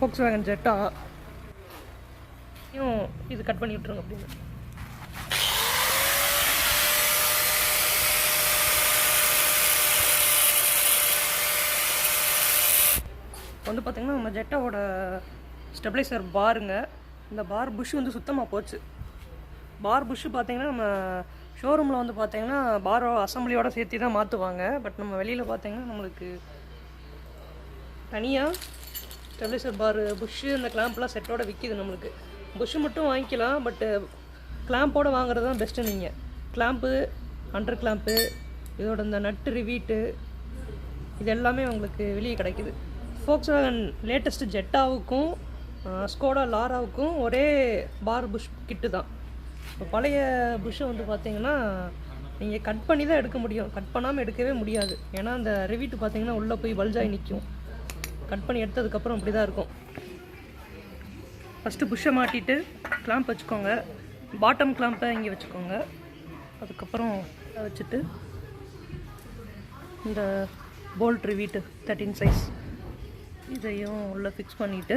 Volkswagen jetta இது cut பண்ணி விட்டுருங்க அப்படின்னு வந்து பார்த்திங்கன்னா நம்ம ஜெட்டாவோட ஸ்டெபிளைசர் பாருங்க. இந்த பார் புஷ் வந்து சுத்தமாக போச்சு. பார் புஷ்ஷு பார்த்திங்கன்னா நம்ம ஷோரூமில் வந்து பார்த்திங்கன்னா பாரோ அசம்பிளியோடு சேர்த்து தான் மாற்றுவாங்க. பட் நம்ம வெளியில் பார்த்திங்கன்னா நம்மளுக்கு தனியாக ஸ்டெபிளைசர் பார் புஷ்ஷு இந்த கிளாம்ப்லாம் செட்டோட விற்கிது. நம்மளுக்கு புஷ்ஷு மட்டும் வாங்கிக்கலாம், பட்டு கிளாம்போடு வாங்குறது தான் பெஸ்ட்டு. நீங்கள் கிளாம்ப்பு, அண்டர் கிளாம்ப்பு, இதோட இந்த நட்டு ரிவீட்டு இது எல்லாமே உங்களுக்கு வெளியே கிடைக்கிது. ஃபோக்ஸ்வேகன் லேட்டஸ்ட்டு ஜெட்டாவுக்கும் ஸ்கோடா லாராவுக்கும் ஒரே பார் புஷ் கிட்டு தான். இப்போ பழைய புஷ்ஷை வந்து பார்த்திங்கன்னா நீங்கள் கட் பண்ணி தான் எடுக்க முடியும், கட் பண்ணாமல் எடுக்கவே முடியாது. ஏன்னா அந்த ரிவீட்டு பார்த்திங்கன்னா உள்ளே போய் பல்ஜாகி நிற்கும். கட் பண்ணி எடுத்ததுக்கப்புறம் அப்படி தான் இருக்கும். ஃபஸ்ட்டு புஷ்ஷை மாட்டிட்டு கிளாம்ப் வச்சுக்கோங்க. பாட்டம் கிளாம்பை இங்கே வச்சுக்கோங்க. அதுக்கப்புறம் வச்சுட்டு இந்த போல்ட் ரிவீட்டு 13 சைஸ் இதையும் உள்ளே ஃபிக்ஸ் பண்ணிவிட்டு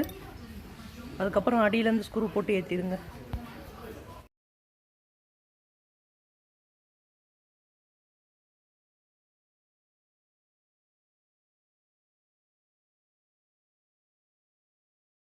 அதுக்கப்புறம் அடியிலேருந்து ஸ்க்ரூ போட்டு ஏற்றிடுங்க.